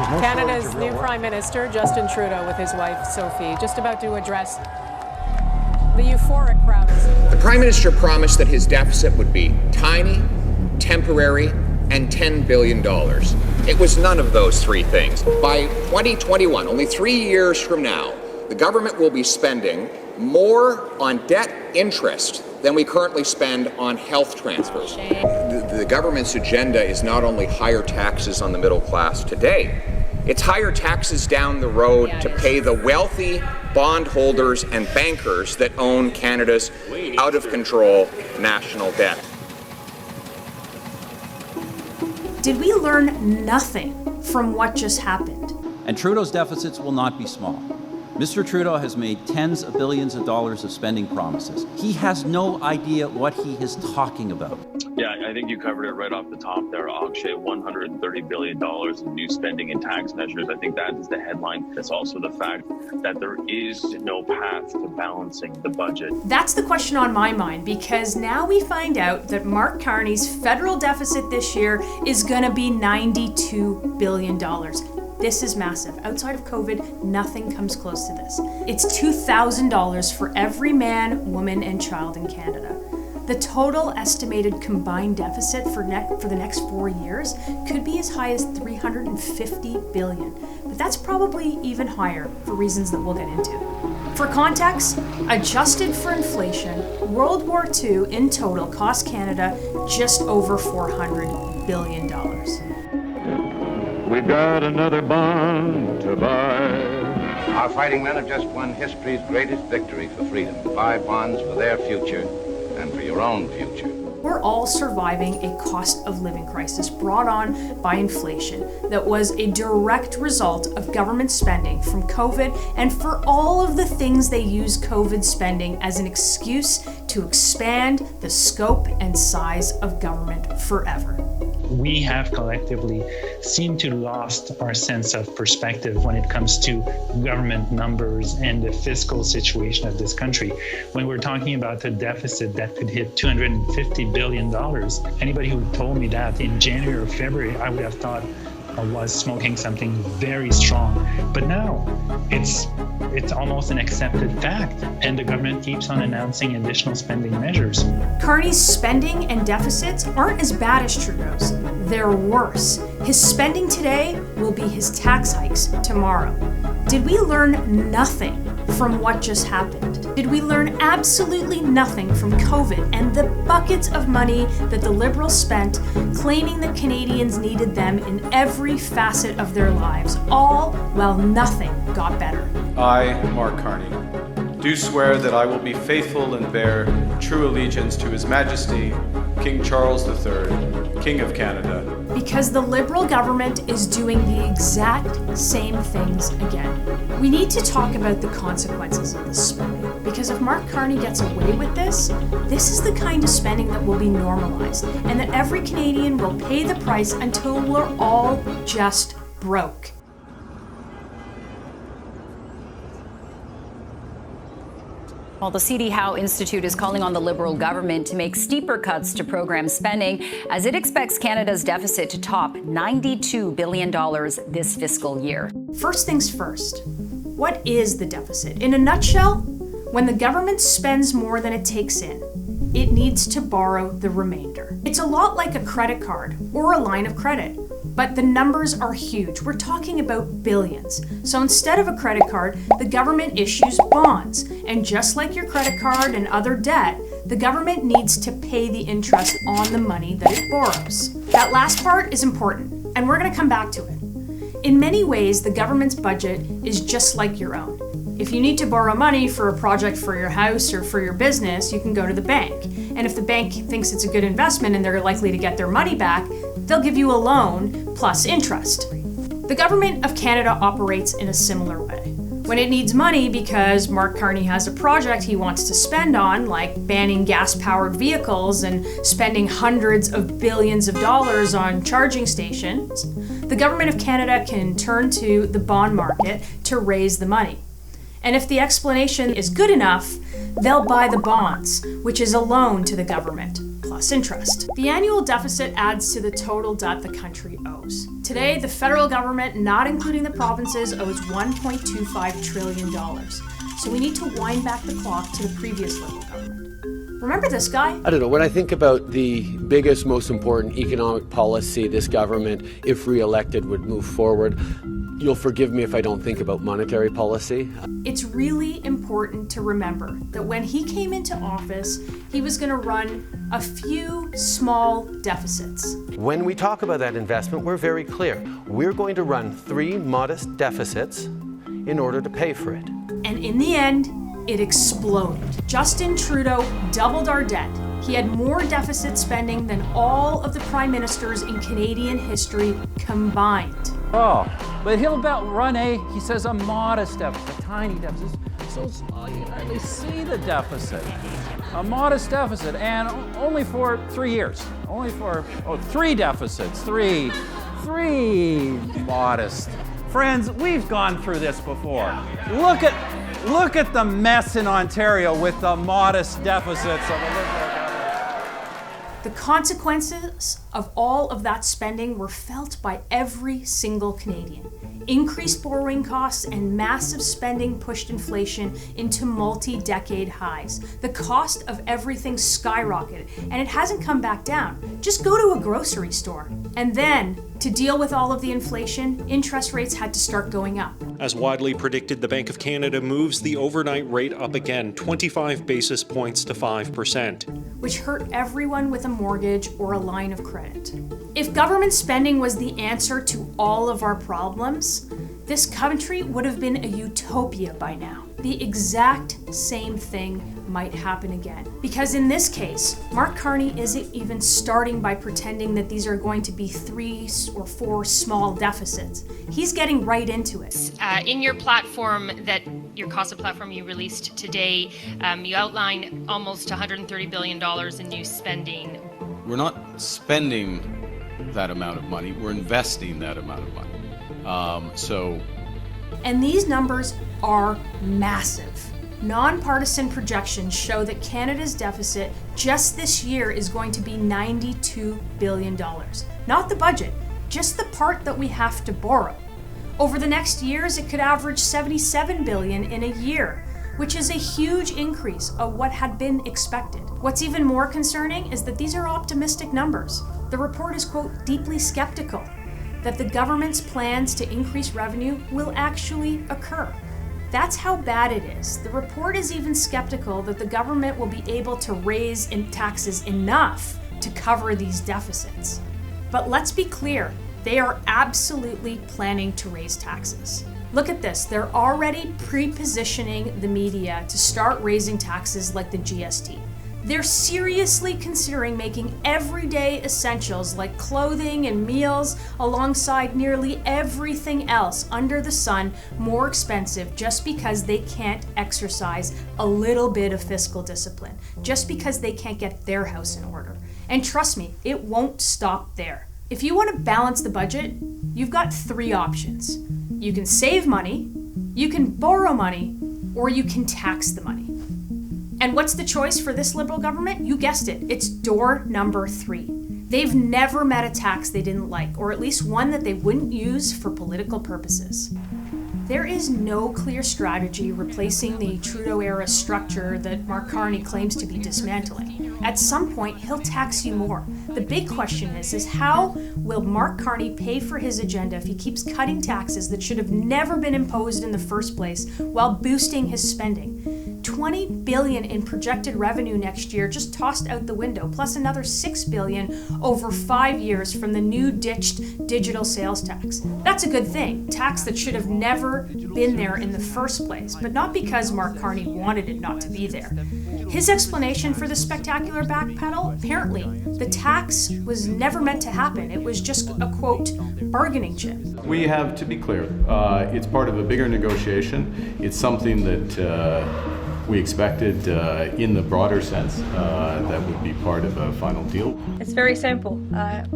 Canada's new Prime Minister, Justin Trudeau, with his wife, Sophie, just about to address the euphoric crowd. The Prime Minister promised that his deficit would be tiny, temporary, and $10 billion. It was none of those three things. By 2021, only 3 years from now, the government will be spending more on debt interest than we currently spend on health transfers. The government's agenda is not only higher taxes on the middle class today, it's higher taxes down the road to pay the wealthy bondholders and bankers that own Canada's out-of-control national debt. Did we learn nothing from what just happened? And Trudeau's deficits will not be small. Mr. Trudeau has made tens of billions of dollars of spending promises. He has no idea what he is talking about. Yeah, I think you covered it right off the top there, Akshay. $130 billion in new spending and tax measures. I think that is the headline. It's also the fact that there is no path to balancing the budget. That's the question on my mind, because now we find out that Mark Carney's federal deficit this year is going to be $92 billion. This is massive. Outside of COVID, nothing comes close to this. It's $2,000 for every man, woman, and child in Canada. The total estimated combined deficit for the next 4 years could be as high as $350 billion. But that's probably even higher for reasons that we'll get into. For context, adjusted for inflation, World War II in total cost Canada just over $400 billion. We've got another bond to buy. Our fighting men have just won history's greatest victory for freedom. 5 bonds for their future and for your own future. We're all surviving a cost of living crisis brought on by inflation that was a direct result of government spending from COVID, and for all of the things they use COVID spending as an excuse to expand the scope and size of government forever. We have collectively seemed to lost our sense of perspective when it comes to government numbers and the fiscal situation of this country. When we're talking about a deficit that could hit $250 billion, anybody who told me that in January or February, I would have thought I was smoking something very strong. But now it's almost an accepted fact, and the government keeps on announcing additional spending measures. Carney's spending and deficits aren't as bad as Trudeau's. They're worse. His spending today will be his tax hikes tomorrow. Did we learn nothing from what just happened? Did we learn absolutely nothing from COVID and the buckets of money that the Liberals spent claiming that Canadians needed them in every facet of their lives, all while nothing got better? I, Mark Carney, do swear that I will be faithful and bear true allegiance to His Majesty, King Charles III, King of Canada. Because the Liberal government is doing the exact same things again. We need to talk about the consequences of this spending. Because if Mark Carney gets away with this is the kind of spending that will be normalized, and that every Canadian will pay the price until we're all just broke. Well, the C.D. Howe Institute is calling on the Liberal government to make steeper cuts to program spending as it expects Canada's deficit to top $92 billion this fiscal year. First things first, what is the deficit? In a nutshell, when the government spends more than it takes in, it needs to borrow the remainder. It's a lot like a credit card or a line of credit. But the numbers are huge. We're talking about billions. So instead of a credit card, the government issues bonds. And just like your credit card and other debt, the government needs to pay the interest on the money that it borrows. That last part is important, and we're going to come back to it. In many ways, the government's budget is just like your own. If you need to borrow money for a project for your house or for your business, you can go to the bank. And if the bank thinks it's a good investment and they're likely to get their money back, they'll give you a loan plus interest. The government of Canada operates in a similar way. When it needs money because Mark Carney has a project he wants to spend on, like banning gas-powered vehicles and spending hundreds of billions of dollars on charging stations, the government of Canada can turn to the bond market to raise the money. And if the explanation is good enough, they'll buy the bonds, which is a loan to the government, plus plus interest. The annual deficit adds to the total debt the country owes. Today, the federal government, not including the provinces, owes $1.25 trillion. So we need to wind back the clock to the previous Liberal government. Remember this guy? I don't know. When I think about the biggest, most important economic policy this government, if re-elected, would move forward, you'll forgive me if I don't think about monetary policy. It's really important to remember that when he came into office, he was going to run a few small deficits. When we talk about that investment, we're very clear. We're going to run 3 modest deficits in order to pay for it. And in the end, it exploded. Justin Trudeau doubled our debt. He had more deficit spending than all of the prime ministers in Canadian history combined. Oh, but he'll about run he says, a modest deficit, a tiny deficit. So small you can hardly see the deficit. A modest deficit, and only for 3 years. Only for 3 deficits, three modest. Friends, we've gone through this before. Look at the mess in Ontario with the modest deficits of the Liberal government. The consequences of all of that spending were felt by every single Canadian. Increased borrowing costs and massive spending pushed inflation into multi-decade highs. The cost of everything skyrocketed, and it hasn't come back down. Just go to a grocery store. And then, to deal with all of the inflation, interest rates had to start going up. As widely predicted, the Bank of Canada moves the overnight rate up again, 25 basis points to 5%. Which hurt everyone with a mortgage or a line of credit. If government spending was the answer to all of our problems, this country would have been a utopia by now. The exact same thing might happen again. Because in this case, Mark Carney isn't even starting by pretending that these are going to be 3 or 4 small deficits. He's getting right into it. In your platform, your COSA platform you released today, you outline almost $130 billion in new spending. We're not spending that amount of money, we're investing that amount of money. And these numbers are massive. Nonpartisan projections show that Canada's deficit just this year is going to be $92 billion. Not the budget, just the part that we have to borrow. Over the next years, it could average $77 billion in a year, which is a huge increase of what had been expected. What's even more concerning is that these are optimistic numbers. The report is, quote, deeply skeptical that the government's plans to increase revenue will actually occur. That's how bad it is. The report is even skeptical that the government will be able to raise taxes enough to cover these deficits. But let's be clear, they are absolutely planning to raise taxes. Look at this, they're already pre-positioning the media to start raising taxes like the GST. They're seriously considering making everyday essentials like clothing and meals alongside nearly everything else under the sun more expensive just because they can't exercise a little bit of fiscal discipline, just because they can't get their house in order. And trust me, it won't stop there. If you want to balance the budget, you've got 3 options. You can save money, you can borrow money, or you can tax the money. And what's the choice for this Liberal government? You guessed it, it's door number 3. They've never met a tax they didn't like, or at least one that they wouldn't use for political purposes. There is no clear strategy replacing the Trudeau-era structure that Mark Carney claims to be dismantling. At some point, he'll tax you more. The big question is how will Mark Carney pay for his agenda if he keeps cutting taxes that should have never been imposed in the first place while boosting his spending? $20 billion in projected revenue next year just tossed out the window, plus another $6 billion over 5 years from the new ditched digital sales tax. That's a good thing, tax that should have never been there in the first place, but not because Mark Carney wanted it not to be there. His explanation for the spectacular backpedal, apparently, the tax was never meant to happen. It was just a, quote, bargaining chip. We have to be clear. It's part of a bigger negotiation. It's something that we expected in the broader sense that would be part of a final deal. It's very simple.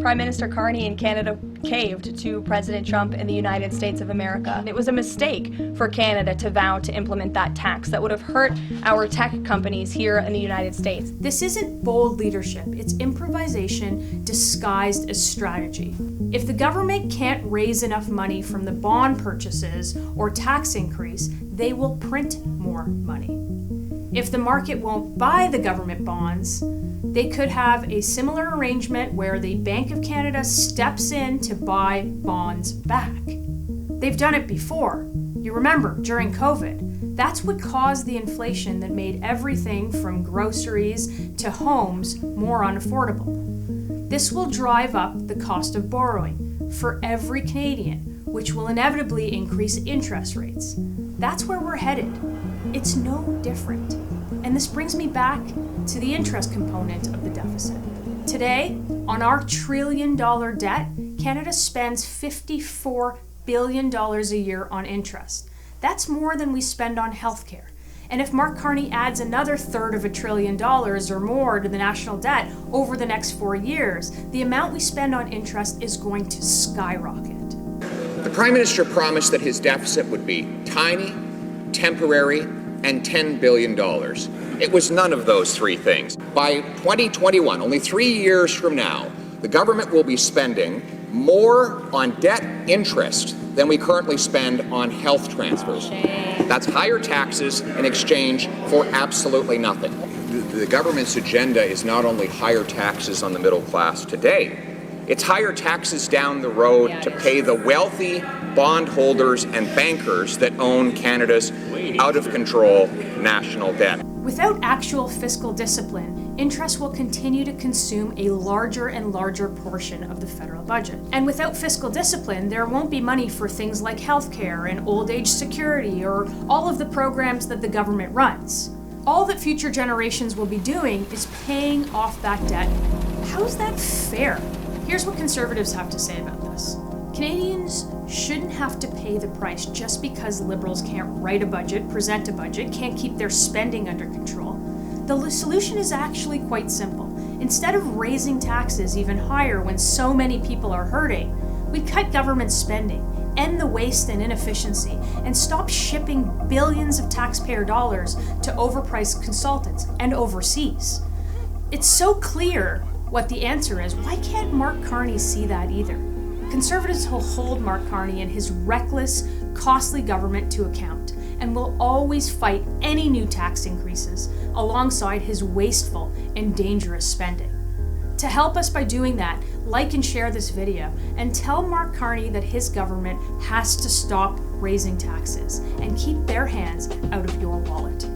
Prime Minister Carney in Canada caved to President Trump in the United States of America. It was a mistake for Canada to vow to implement that tax that would have hurt our tech companies here in the United States. This isn't bold leadership, it's improvisation disguised as strategy. If the government can't raise enough money from the bond purchases or tax increase, they will print more money. If the market won't buy the government bonds, they could have a similar arrangement where the Bank of Canada steps in to buy bonds back. They've done it before. You remember, during COVID. That's what caused the inflation that made everything from groceries to homes more unaffordable. This will drive up the cost of borrowing for every Canadian, which will inevitably increase interest rates. That's where we're headed. It's no different. And this brings me back to the interest component of the deficit. Today, on our $1 trillion debt, Canada spends $54 billion a year on interest. That's more than we spend on healthcare. And if Mark Carney adds another third of $1 trillion or more to the national debt over the next 4 years, the amount we spend on interest is going to skyrocket. The Prime Minister promised that his deficit would be tiny, temporary, and $10 billion. It was none of those three things. By 2021, only 3 years from now, the government will be spending more on debt interest than we currently spend on health transfers. That's higher taxes in exchange for absolutely nothing. The government's agenda is not only higher taxes on the middle class today, it's higher taxes down the road to pay the wealthy bondholders and bankers that own Canada's out-of-control national debt. Without actual fiscal discipline, interest will continue to consume a larger and larger portion of the federal budget. And without fiscal discipline, there won't be money for things like healthcare and old age security or all of the programs that the government runs. All that future generations will be doing is paying off that debt. How is that fair? Here's what Conservatives have to say about this. Canadians shouldn't have to pay the price just because Liberals can't write a budget, present a budget, can't keep their spending under control. The solution is actually quite simple. Instead of raising taxes even higher when so many people are hurting, we'd cut government spending, end the waste and inefficiency, and stop shipping billions of taxpayer dollars to overpriced consultants and overseas. It's so clear what the answer is. Why can't Mark Carney see that either? Conservatives will hold Mark Carney and his reckless, costly government to account and will always fight any new tax increases alongside his wasteful and dangerous spending. To help us by doing that, like and share this video and tell Mark Carney that his government has to stop raising taxes and keep their hands out of your wallet.